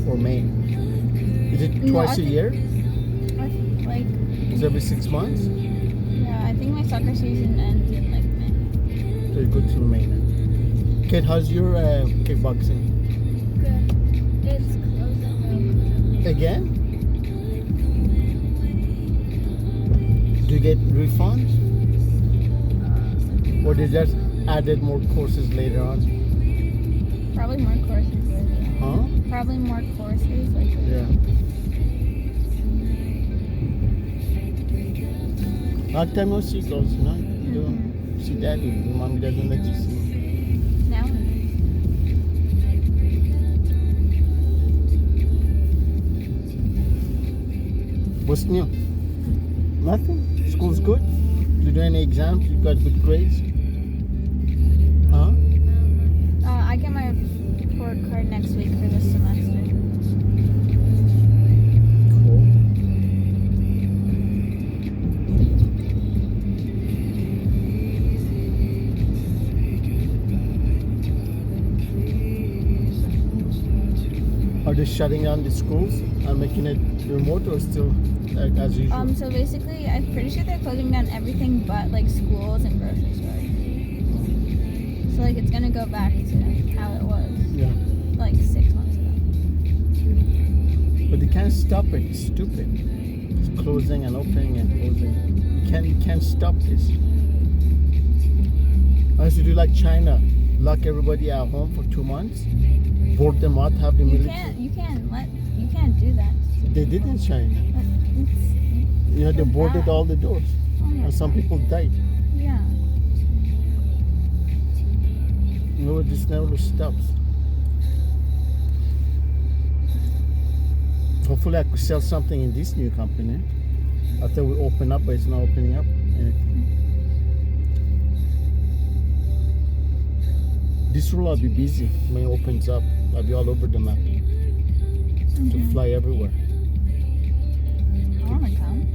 or May? Is it twice a year? Like. Is it every 6 months? Yeah, I think my soccer season ends in like May. So you go to May then. Kate, how's your kickboxing? Good. It's closing. Again? Do you get refunds? Or they just added more courses later on? Probably more courses later. Huh? Probably more courses like later. Yeah. Long time no see, close, you know? You don't see daddy. Your mommy doesn't let you see him. Now. What's new? Nothing? School's good? Did you do any exams? You got good grades? Huh? I get my report card next week for this semester. Cool. Are they shutting down the schools and making it remote or still as usual? So basically, I'm pretty sure they're closing down everything but like schools and grocery stores. So like it's gonna go back to how it was. Yeah. Like 6 months ago. But they can't stop it. It's stupid. It's closing and opening and closing. You can't stop this. I used to do like China. Lock everybody at home for 2 months. Board them out, have the military. You can't do that. They did in China. You know, they boarded all the doors. And some people died. Yeah. No, this never stops. Hopefully I could sell something in this new company. I thought we open up, but it's not opening up anything. This role I'll be busy when it opens up. I'll be all over the map. To fly everywhere. I wanna come.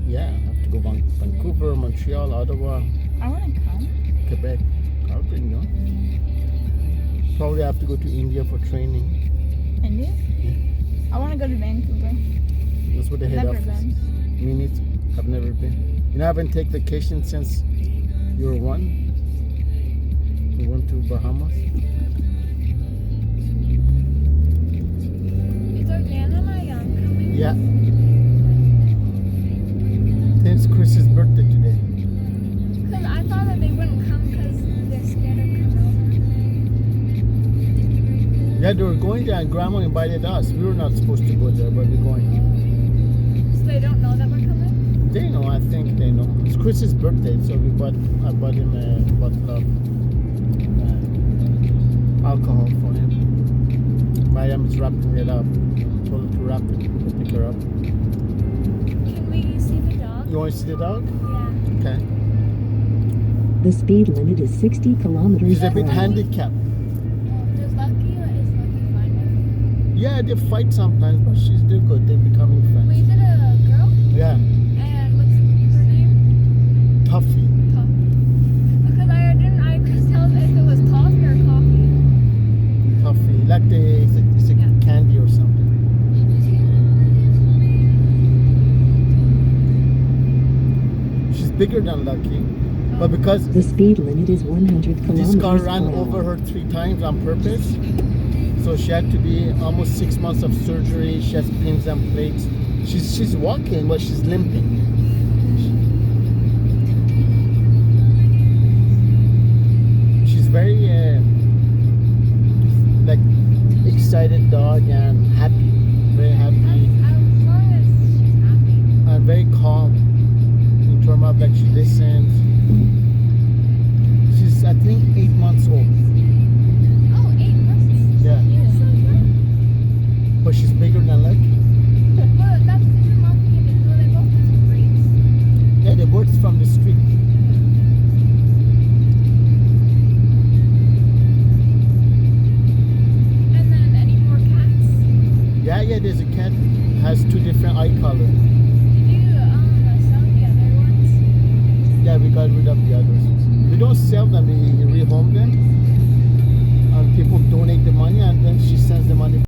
Yeah, I have to go Vancouver, Montreal, Ottawa, I wanna come. Quebec. I'll bring you. Probably have to go to India for training. India? Yeah. I wanna go to Vancouver. That's what the head Never office. been. Me neither. I've never been. You know, I haven't taken vacation since you were 1. We went to Bahamas. Is Organa and I coming? Yeah. It's Chris's birthday today. Because I thought that they wouldn't come because they're scared of Corona. Yeah, they were going there and Grandma invited us. We were not supposed to go there, but we're going. So they don't know that we're coming? They know, I think they know. It's Chris's birthday, so I bought him a bottle of alcohol for him. Mariam is wrapping it up. I told her to wrap it, pick her up. Can we see the dog? You want to see the dog? Yeah. Okay. The speed limit is 60 kilometers He's a per bit hour. Is handicapped. Lucky fine with? Yeah, they fight sometimes, but they're good. They're becoming Wait, friends. is it a girl? Yeah, And what's her name? Tuffy. Because I couldn't tell if it was coffee or coffee. Tuffy. Like it's a candy or something. She's bigger than Lucky. But because The speed limit is 100 kilometers this car per ran hour. over her 3 times on purpose, so she had to be almost 6 months of surgery. She has pins and plates. She's walking, but she's limping. She's very like excited dog and happy, very happy As long as she's happy. and very calm in terms of like she listens. She's I think 8 months old. Oh, 8 months? Yeah. That's so good. But she's bigger than Lucky. Well, that's because Lucky and Indo, they both have some breeds. Yeah, the bird's from the street. And then any more cats? Yeah, there's a cat. Has 2 different eye colors. Did you sell the other ones? Yeah, we got rid of the others. We don't sell them, we rehome them. And people donate the money and then she sends the money